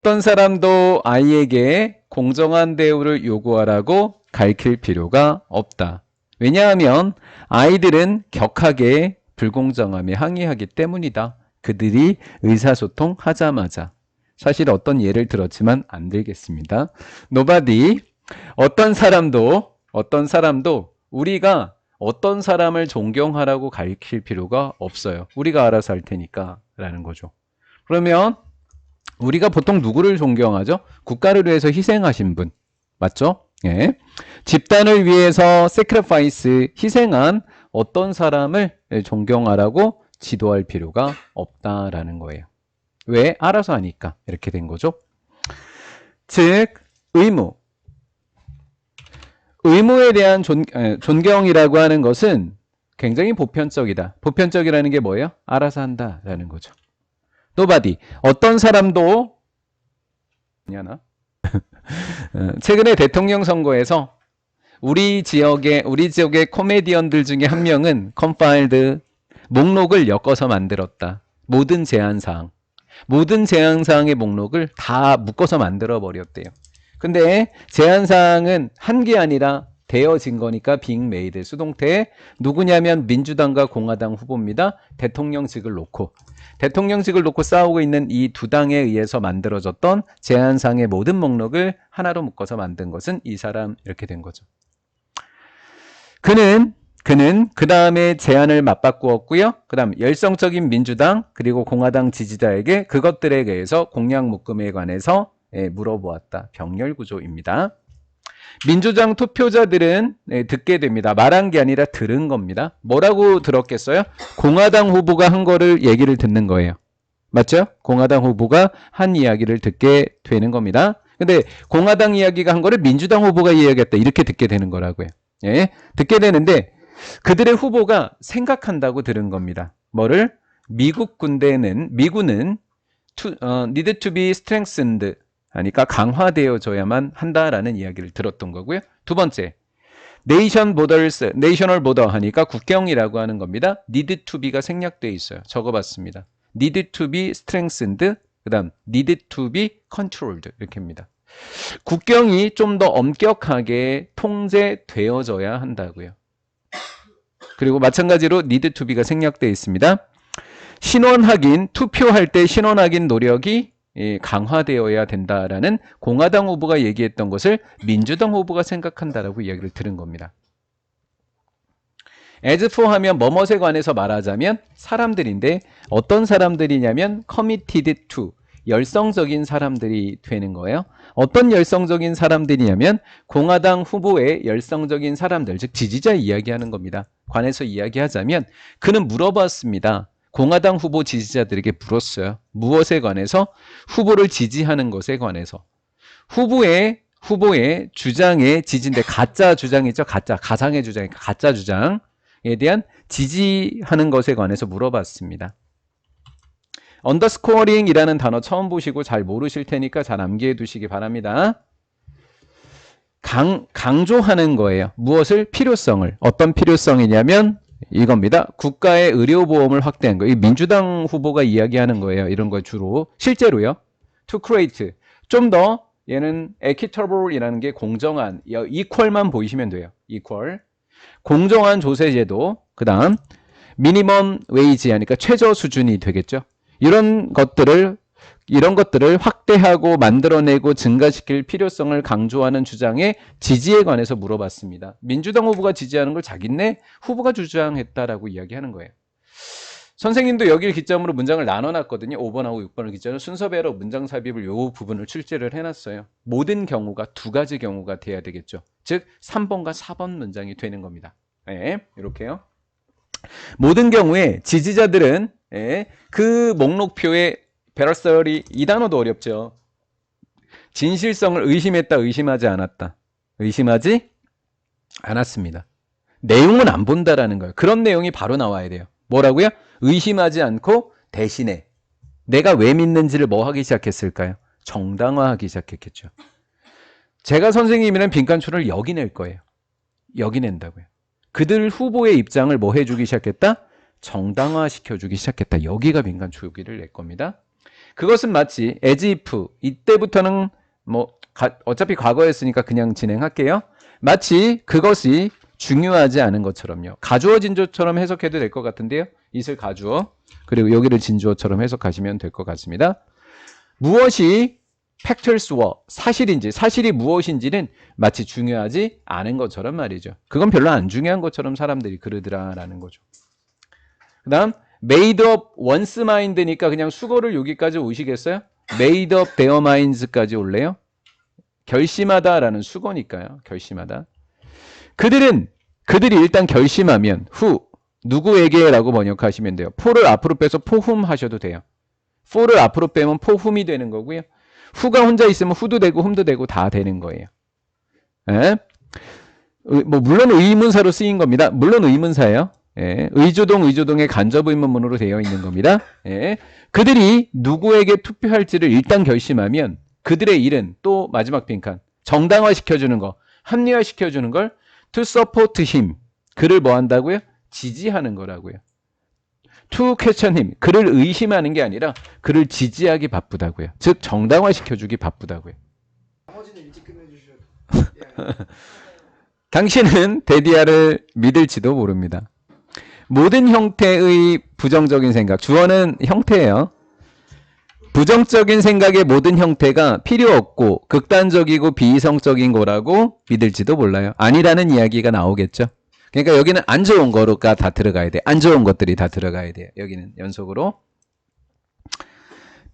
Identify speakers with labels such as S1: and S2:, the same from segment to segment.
S1: 어떤 사람도 아이에게 공정한 대우를 요구하라고 가르칠 필요가 없다. 왜냐하면 아이들은 격하게 불공정함에 항의하기 때문이다. 그들이 의사소통하자마자. 사실 어떤 예를 들었지만 안 들겠습니다. Nobody, 어떤 사람도 우리가 어떤 사람을 존경하라고 가르칠 필요가 없어요. 우리가 알아서 할 테니까 라는 거죠. 그러면 우리가 보통 누구를 존경하죠? 국가를 위해서 희생하신 분. 맞죠? 예. 집단을 위해서 sacrifice, 희생한 어떤 사람을 존경하라고 지도할 필요가 없다라는 거예요. 왜? 알아서 하니까 이렇게 된 거죠. 즉, 의무에 대한 존경이라고 하는 것은 굉장히 보편적이다. 보편적이라는 게 뭐예요? 알아서 한다라는 거죠. Nobody, 어떤 사람도 최근에 대통령 선거에서 우리 지역의 코미디언들 중에 한 명은 컴파일드 목록을 엮어서 만들었다. 모든 제한사항의 목록을 다 묶어서 만들어 버렸대요. 근데 제한사항은 한 게 아니라 되어진 거니까 being made. 수동태 누구냐면 민주당과 공화당 후보입니다. 대통령직을 놓고 싸우고 있는 이 두 당에 의해서 만들어졌던 제한사항의 모든 목록을 하나로 묶어서 만든 것은 이 사람 이렇게 된 거죠. 그는 그 다음에 제안을 맞바꾸었고요. 그 다음 열성적인 민주당 그리고 공화당 지지자에게 그것들에 대해서 공약 묶음에 관해서 물어보았다. 병렬구조입니다. 민주당 투표자들은 듣게 됩니다. 말한 게 아니라 들은 겁니다. 뭐라고 들었겠어요? 공화당 후보가 한 거를 얘기를 듣는 거예요. 맞죠? 공화당 후보가 한 이야기를 듣게 되는 겁니다. 근데 공화당 이야기가 한 거를 민주당 후보가 이야기했다. 이렇게 듣게 되는 거라고요. 예, 듣게 되는데 그들의 후보가 생각한다고 들은 겁니다. 뭐를? 미군은 need to be strengthened 하니까 강화되어져야만 한다라는 이야기를 들었던 거고요. 두 번째, national border 하니까 국경이라고 하는 겁니다. need to be가 생략되어 있어요. 적어봤습니다. need to be strengthened, 그 다음 need to be controlled 이렇게입니다. 국경이 좀 더 엄격하게 통제되어져야 한다고요. 그리고 마찬가지로 need to be가 생략되어 있습니다. 투표할 때 신원 확인 노력이 강화되어야 된다라는 공화당 후보가 얘기했던 것을 민주당 후보가 생각한다라고 이야기를 들은 겁니다. as for 하면 뭐뭇에 관해서 말하자면 사람들인데 어떤 사람들이냐면 committed to, 열성적인 사람들이 되는 거예요. 어떤 열성적인 사람들이냐면 공화당 후보의 열성적인 사람들, 즉 지지자 이야기하는 겁니다. 관해서 이야기하자면 그는 물어봤습니다. 공화당 후보 지지자들에게 물었어요. 무엇에 관해서? 후보를 지지하는 것에 관해서. 후보의 주장의 지지인데 가짜 주장이죠. 가상의 주장이니까 가짜 주장에 대한 지지하는 것에 관해서 물어봤습니다. 언더스코어링이라는 단어 처음 보시고 잘 모르실 테니까 잘 암기해 두시기 바랍니다. 강조하는 거예요. 무엇을? 필요성을. 어떤 필요성이냐면 이겁니다. 국가의 의료보험을 확대한 거. 이 민주당 후보가 이야기하는 거예요. 이런 거 주로. 실제로요. To create. 좀 더 얘는 equitable이라는 게 공정한, equal만 보이시면 돼요. equal. 공정한 조세제도. 그 다음 미니멈 웨이지 하니까 최저 수준이 되겠죠. 이런 것들을 확대하고 만들어내고 증가시킬 필요성을 강조하는 주장의 지지에 관해서 물어봤습니다. 민주당 후보가 지지하는 걸 자기네 후보가 주장했다라고 이야기하는 거예요. 선생님도 여기를 기점으로 문장을 나눠놨거든요. 5번하고 6번을 기점으로 순서대로 문장 삽입을 요 부분을 출제를 해놨어요. 모든 경우가 두 가지 경우가 돼야 되겠죠. 즉 3번과 4번 문장이 되는 겁니다. 네, 이렇게요. 모든 경우에 지지자들은 그 목록표에 베러설이 이 단어도 어렵죠. 진실성을 의심했다, 의심하지 않았다. 의심하지 않았습니다. 내용은 안 본다라는 거예요. 그런 내용이 바로 나와야 돼요. 뭐라고요? 의심하지 않고 대신에 내가 왜 믿는지를 뭐 하기 시작했을까요? 정당화하기 시작했겠죠. 제가 선생님이란 빈칸초를 여기 낼 거예요. 여기 낸다고요. 그들 후보의 입장을 뭐 해주기 시작했다? 정당화시켜주기 시작했다. 여기가 빈칸초기를 낼 겁니다. 그것은 마치 as if 이때부터는 뭐 어차피 과거였으니까 그냥 진행할게요. 마치 그것이 중요하지 않은 것처럼요. 가주어 진주어처럼 해석해도 될 것 같은데요. it을 가주어 그리고 여기를 진주어처럼 해석하시면 될 것 같습니다. 무엇이 팩트스와 사실인지 사실이 무엇인지는 마치 중요하지 않은 것처럼 말이죠. 그건 별로 안 중요한 것처럼 사람들이 그러더라라는 거죠. 그 다음 made up one's mind니까 그냥 수거를 여기까지 오시겠어요? made up their minds까지 올래요? 결심하다라는 수거니까요. 결심하다. 그들이 일단 결심하면 who 누구에게라고 번역하시면 돼요. for를 앞으로 빼서 for whom 하셔도 돼요. for를 앞으로 빼면 for whom이 되는 거고요. who가 혼자 있으면 who도 되고 whom도 되고 다 되는 거예요. 예? 뭐 물론 의문사로 쓰인 겁니다. 물론 의문사예요. 예. 의조동의 간접 의문문으로 되어 있는 겁니다. 예. 그들이 누구에게 투표할지를 일단 결심하면 그들의 일은 또 마지막 빈칸 정당화시켜주는 거, 합리화시켜주는 걸 to support him 그를 뭐 한다고요? 지지하는 거라고요. to question him 그를 의심하는 게 아니라 그를 지지하기 바쁘다고요. 즉 정당화시켜주기 바쁘다고요.
S2: 나머지는 일찍 끝내주셔도.
S1: 당신은 데디아를 믿을지도 모릅니다. 모든 형태의 부정적인 생각, 주어는 형태예요. 부정적인 생각의 모든 형태가 필요 없고 극단적이고 비이성적인 거라고 믿을지도 몰라요. 아니라는 이야기가 나오겠죠. 그러니까 여기는 안 좋은 거가 다 들어가야 돼. 안 좋은 것들이 다 들어가야 돼요. 여기는 연속으로.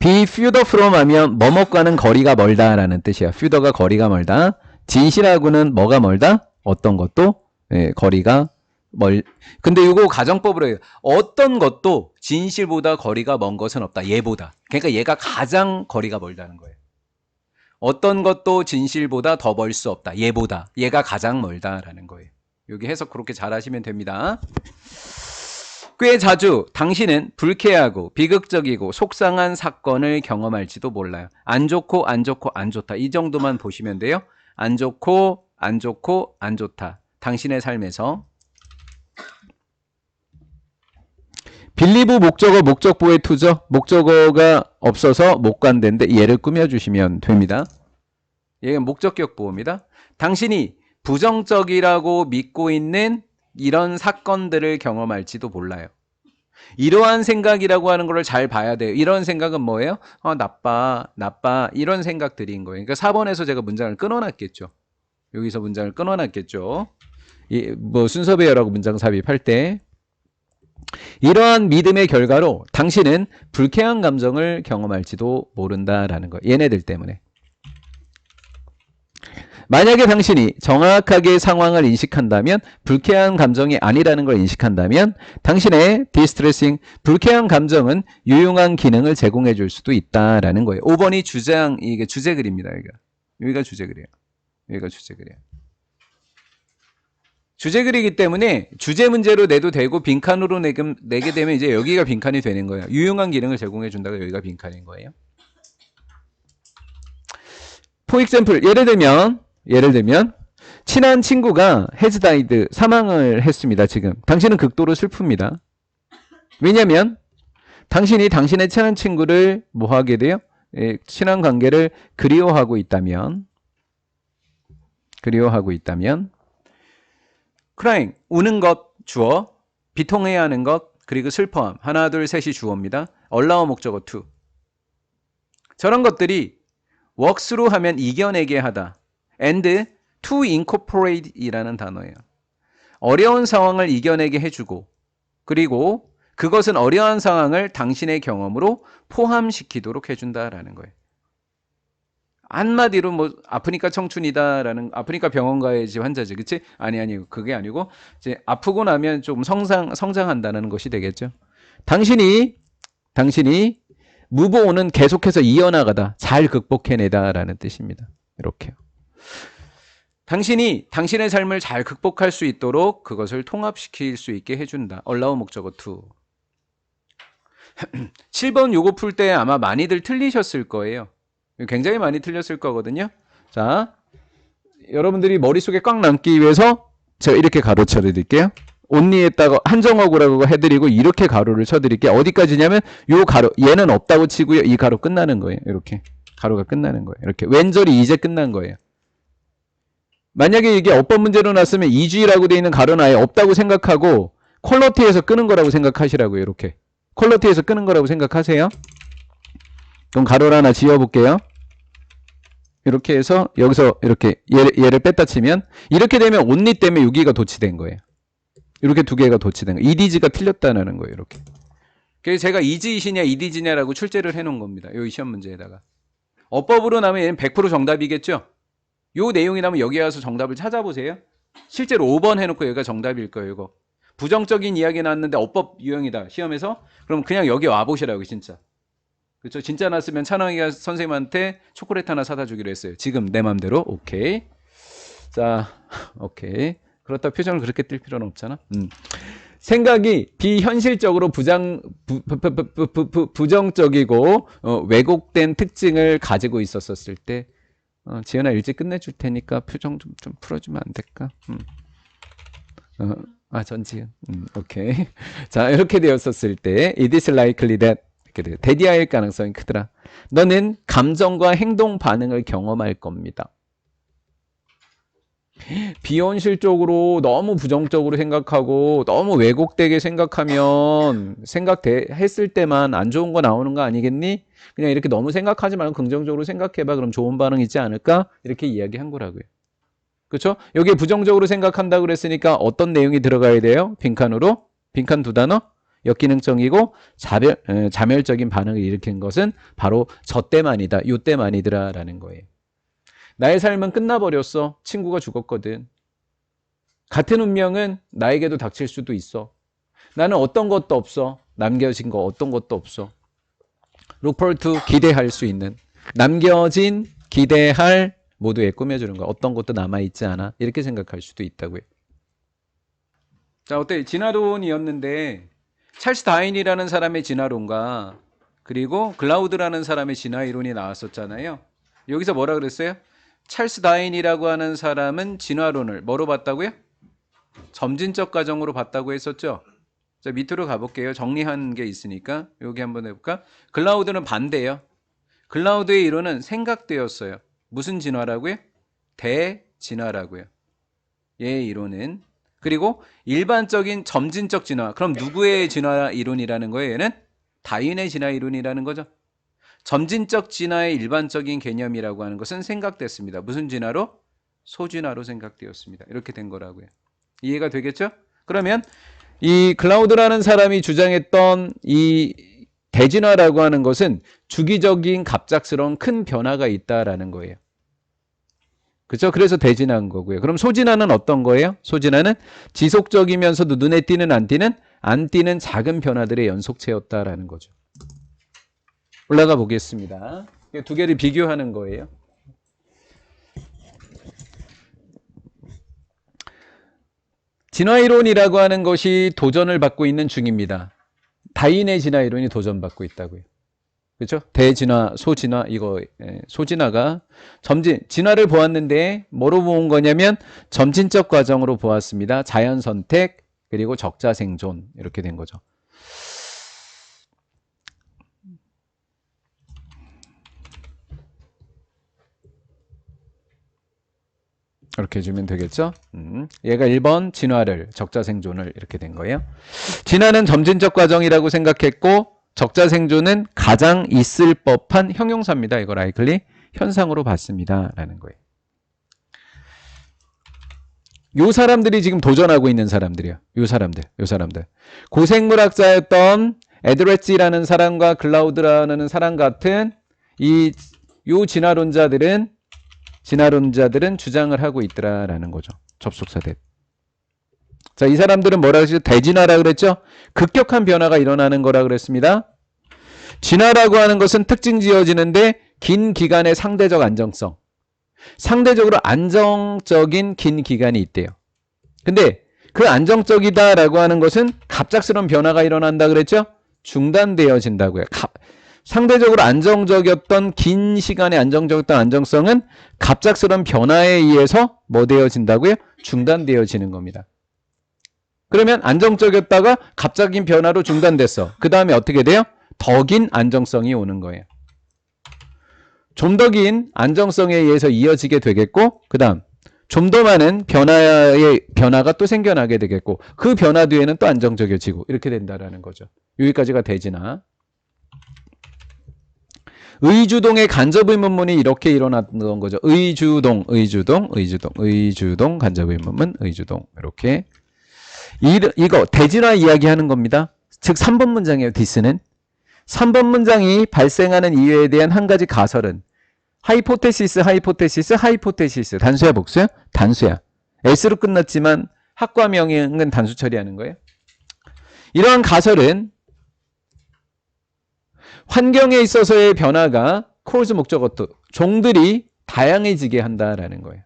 S1: be further from 하면 뭐뭐과는 거리가 멀다라는 뜻이에요. further가 거리가 멀다. 진실하고는 뭐가 멀다? 어떤 것도 거리가 근데 이거 가정법으로 해요. 어떤 것도 진실보다 거리가 먼 것은 없다. 얘보다. 그러니까 얘가 가장 거리가 멀다는 거예요. 어떤 것도 진실보다 더 멀 수 없다. 얘보다. 얘가 가장 멀다라는 거예요. 여기 해석 그렇게 잘 하시면 됩니다. 꽤 자주 당신은 불쾌하고 비극적이고 속상한 사건을 경험할지도 몰라요. 안 좋고 안 좋고 안 좋다. 이 정도만 보시면 돼요. 안 좋고 안 좋고 안 좋다. 당신의 삶에서 빌리브 목적어 목적보의 투죠. 목적어가 없어서 못 간대인데 얘를 꾸며주시면 됩니다. 얘가 목적격 보호입니다. 당신이 부정적이라고 믿고 있는 이런 사건들을 경험할지도 몰라요. 이러한 생각이라고 하는 걸 잘 봐야 돼요. 이런 생각은 뭐예요? 나빠 이런 생각들인 거예요. 그러니까 4번에서 제가 문장을 끊어놨겠죠. 여기서 문장을 끊어놨겠죠. 뭐 순서 배열하고 문장 삽입할 때 이러한 믿음의 결과로 당신은 불쾌한 감정을 경험할지도 모른다라는 거예요. 얘네들 때문에. 만약에 당신이 정확하게 상황을 인식한다면 불쾌한 감정이 아니라는 걸 인식한다면 당신의 디스트레싱 불쾌한 감정은 유용한 기능을 제공해 줄 수도 있다라는 거예요. 5번이 이게 주제글입니다. 여기가 주제글이에요. 여기가 주제글이에요. 주제글이기 때문에 주제 문제로 내도 되고 빈칸으로 내게 되면 이제 여기가 빈칸이 되는 거예요. 유용한 기능을 제공해 준다고 여기가 빈칸인 거예요. For example, 예를 들면 친한 친구가 has died, 사망을 했습니다. 지금 당신은 극도로 슬픕니다. 왜냐하면 당신이 당신의 친한 친구를 뭐 하게 돼요? 친한 관계를 그리워하고 있다면 crying, 우는 것 주어, 비통해야 하는 것, 그리고 슬퍼함. 하나, 둘, 셋이 주어입니다. allow 목적어 to. 저런 것들이 work through 하면 이겨내게 하다. and to incorporate 이라는 단어예요. 어려운 상황을 이겨내게 해주고 그리고 그것은 어려운 상황을 당신의 경험으로 포함시키도록 해준다라는 거예요. 한마디로 뭐 아프니까 청춘이다라는 아프니까 병원 가야지 환자지, 그치? 아니 그게 아니고 이제 아프고 나면 좀 성장한다는 것이 되겠죠. 당신이 move on은 계속해서 이어나가다, 잘 극복해내다라는 뜻입니다. 이렇게요. 당신이 당신의 삶을 잘 극복할 수 있도록 그것을 통합시킬 수 있게 해준다. allow 목적어 to. 7번 요거 풀 때 아마 많이들 틀리셨을 거예요. 굉장히 많이 틀렸을 거거든요. 자, 여러분들이 머릿속에 꽉 남기 위해서 제가 이렇게 가로쳐 드릴게요. only에다가 한정어구라고 해드리고 이렇게 가로를 쳐드릴게요. 어디까지냐면 요 가로 얘는 없다고 치고요. 이 가로 끝나는 거예요. 이렇게 가로가 끝나는 거예요. 이렇게 왼절이 이제 끝난 거예요. 만약에 이게 어법 문제로 났으면 2G라고 되어 있는 가로는 아예 없다고 생각하고 퀄러티에서 끄는 거라고 생각하시라고요. 이렇게 퀄러티에서 끄는 거라고 생각하세요. 그럼 가로를 하나 지어볼게요. 이렇게 해서 여기서 이렇게 얘를 뺐다 치면 이렇게 되면 only 때문에 여기가 도치된 거예요. 이렇게 두 개가 도치된 거예요. EDG가 틀렸다는 거예요. 이렇게. 그래서 제가 EDG이냐 EDG냐라고 출제를 해놓은 겁니다. 이 시험 문제에다가. 어법으로 나면 얘는 100% 정답이겠죠? 요 내용이 나면 여기 와서 정답을 찾아보세요. 실제로 5번 해놓고 여기가 정답일 거예요. 이거. 부정적인 이야기 나왔는데 어법 유형이다. 시험에서. 그럼 그냥 여기 와보시라고 진짜. 그렇죠? 진짜 났으면 찬왕이가 선생님한테 초콜릿 하나 사다 주기로 했어요. 지금 내 맘대로. 오케이. 자, 오케이. 그렇다 표정을 그렇게 뜰 필요는 없잖아. 생각이 비현실적으로 부정적이고 왜곡된 특징을 가지고 있었을 때 지연아 일찍 끝내줄 테니까 표정 좀 풀어주면 안 될까? 전지현. 오케이. 자, 이렇게 되었었을 때 it is likely that 이렇게 돼요. 대디아일 가능성이 크더라. 너는 감정과 행동 반응을 경험할 겁니다. 비현실적으로 너무 부정적으로 생각하고 너무 왜곡되게 생각하면 생각했을 때만 안 좋은 거 나오는 거 아니겠니? 그냥 이렇게 너무 생각하지 말고 긍정적으로 생각해봐. 그럼 좋은 반응 있지 않을까? 이렇게 이야기한 거라고요. 그렇죠? 여기에 부정적으로 생각한다고 그랬으니까 어떤 내용이 들어가야 돼요? 빈칸으로? 빈칸 두 단어? 역기능적이고 자멸적인 반응을 일으킨 것은 바로 저 때만이다. 요 때만이더라 라는 거예요. 나의 삶은 끝나버렸어. 친구가 죽었거든. 같은 운명은 나에게도 닥칠 수도 있어. 나는 어떤 것도 없어. 남겨진 거 어떤 것도 없어. Look forward to 기대할 수 있는. 남겨진 기대할 모두에 꾸며주는 거. 어떤 것도 남아있지 않아. 이렇게 생각할 수도 있다고요. 자, 어때? 진화론이었는데 찰스 다윈이라는 사람의 진화론과 그리고 글라우드라는 사람의 진화 이론이 나왔었잖아요. 여기서 뭐라 그랬어요? 찰스 다윈이라고 하는 사람은 진화론을 뭐로 봤다고요? 점진적 과정으로 봤다고 했었죠. 자, 밑으로 가볼게요. 정리한 게 있으니까 여기 한번 해볼까? 글라우드는 반대예요. 글라우드의 이론은 생각되었어요. 무슨 진화라고요? 대진화라고요. 얘의 이론은. 그리고 일반적인 점진적 진화. 그럼 누구의 진화 이론이라는 거예요? 얘는 다윈의 진화 이론이라는 거죠. 점진적 진화의 일반적인 개념이라고 하는 것은 생각됐습니다. 무슨 진화로? 소진화로 생각되었습니다. 이렇게 된 거라고요. 이해가 되겠죠? 그러면 이 클라우드라는 사람이 주장했던 이 대진화라고 하는 것은 주기적인 갑작스러운 큰 변화가 있다라는 거예요. 그렇죠? 그래서 대진화인 거고요. 그럼 소진화는 어떤 거예요? 소진화는 지속적이면서도 눈에 띄는 안 띄는 작은 변화들의 연속체였다라는 거죠. 올라가 보겠습니다. 두 개를 비교하는 거예요. 진화이론이라고 하는 것이 도전을 받고 있는 중입니다. 다윈의 진화이론이 도전받고 있다고요. 그렇죠? 대진화, 소진화, 이거 소진화가 진화를 보았는데 뭐로 본 거냐면 점진적 과정으로 보았습니다. 자연 선택 그리고 적자 생존 이렇게 된 거죠. 이렇게 해주면 되겠죠? 얘가 1번 진화를 적자 생존을 이렇게 된 거예요. 진화는 점진적 과정이라고 생각했고 적자 생존은 가장 있을 법한 형용사입니다. 이걸 likely 현상으로 봤습니다. 라는 거예요. 요 사람들이 지금 도전하고 있는 사람들이에요. 요 사람들. 고생물학자였던 에드레치라는 사람과 글라우드라는 사람 같은 요 진화론자들은 주장을 하고 있더라라는 거죠. 접속사 대. 자, 이 사람들은 뭐라 그랬죠? 대진화라 그랬죠? 급격한 변화가 일어나는 거라 그랬습니다. 진화라고 하는 것은 특징 지어지는데 긴 기간의 상대적 안정성. 상대적으로 안정적인 긴 기간이 있대요. 근데 그 안정적이다라고 하는 것은 갑작스러운 변화가 일어난다 그랬죠? 중단되어진다고요. 상대적으로 안정적이었던 긴 시간의 안정적이었던 안정성은 갑작스러운 변화에 의해서 뭐 되어진다고요? 중단되어지는 겁니다. 그러면 안정적이었다가 갑자기 변화로 중단됐어. 그 다음에 어떻게 돼요? 더 긴 안정성이 오는 거예요. 좀 더 긴 안정성에 의해서 이어지게 되겠고, 그 다음 좀 더 많은 변화가 또 생겨나게 되겠고, 그 변화 뒤에는 또 안정적이어지고 이렇게 된다라는 거죠. 여기까지가 대진화. 의주동의 간접의문문이 이렇게 일어났던 거죠. 의주동 간접의문문, 의주동 이렇게. 이거 대진화 이야기하는 겁니다. 즉 3번 문장이에요. 디스는 3번 문장이 발생하는 이유에 대한 한 가지 가설은 하이포테시스 단수야 복수야? 단수야. S로 끝났지만 학과 명령은 단수 처리하는 거예요. 이러한 가설은 환경에 있어서의 변화가 cause 목적어도 종들이 다양해지게 한다라는 거예요.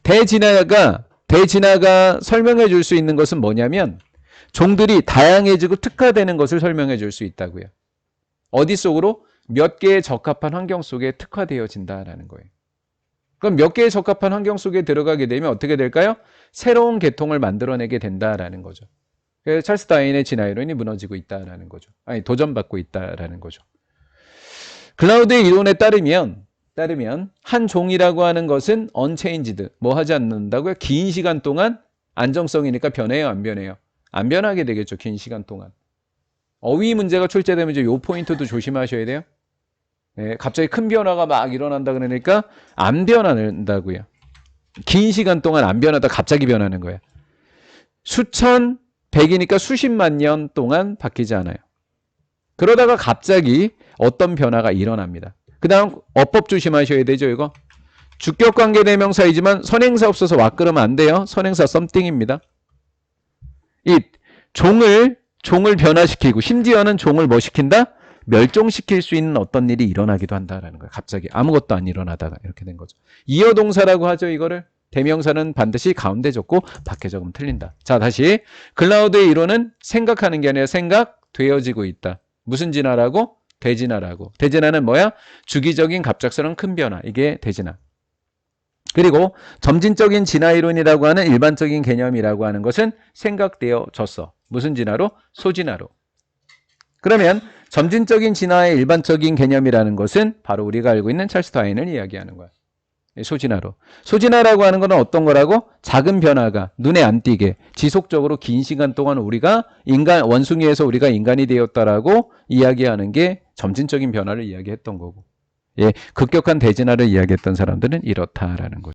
S1: 대진화가 설명해 줄 수 있는 것은 뭐냐면 종들이 다양해지고 특화되는 것을 설명해 줄 수 있다고요. 어디 속으로? 몇 개의 적합한 환경 속에 특화되어진다라는 거예요. 그럼 몇 개의 적합한 환경 속에 들어가게 되면 어떻게 될까요? 새로운 계통을 만들어내게 된다라는 거죠. 그래서 찰스 다윈의 진화 이론이 무너지고 있다라는 거죠. 아니, 도전받고 있다라는 거죠. 클라우드의 이론에 따르면 한 종이라고 하는 것은 unchanged, 뭐 하지 않는다고요? 긴 시간 동안 안정성이니까 변해요, 안 변해요? 안 변하게 되겠죠, 긴 시간 동안. 어휘 문제가 출제되면 이제 요 포인트도 조심하셔야 돼요. 네, 갑자기 큰 변화가 막 일어난다 그러니까 안 변한다고요. 긴 시간 동안 안 변하다 갑자기 변하는 거예요. 수천, 백이니까 수십만 년 동안 바뀌지 않아요. 그러다가 갑자기 어떤 변화가 일어납니다. 그 다음 어법 조심하셔야 되죠, 이거. 주격관계 대명사이지만 선행사 없어서 와 그러면 안 돼요. 선행사 something입니다. 이 종을 변화시키고 심지어는 종을 뭐 시킨다? 멸종시킬 수 있는 어떤 일이 일어나기도 한다라는 거예요. 갑자기 아무것도 안 일어나다가 이렇게 된 거죠. 이어동사라고 하죠, 이거를. 대명사는 반드시 가운데 적고 밖에 적으면 틀린다. 자, 다시. 클라우드의 이론은 생각하는 게 아니라 생각되어지고 있다. 무슨 진화라고? 대진화라고. 대진화는 뭐야? 주기적인 갑작스러운 큰 변화. 이게 대진화. 그리고 점진적인 진화 이론이라고 하는 일반적인 개념이라고 하는 것은 생각되어졌어. 무슨 진화로? 소진화로. 그러면 점진적인 진화의 일반적인 개념이라는 것은 바로 우리가 알고 있는 찰스 다윈을 이야기하는 거야. 소진화로. 소진화라고 하는 건 어떤 거라고? 작은 변화가 눈에 안 띄게 지속적으로 긴 시간 동안 우리가 원숭이에서 우리가 인간이 되었다라고 이야기하는 게 점진적인 변화를 이야기했던 거고. 예, 급격한 대진화를 이야기했던 사람들은 이렇다라는 거죠.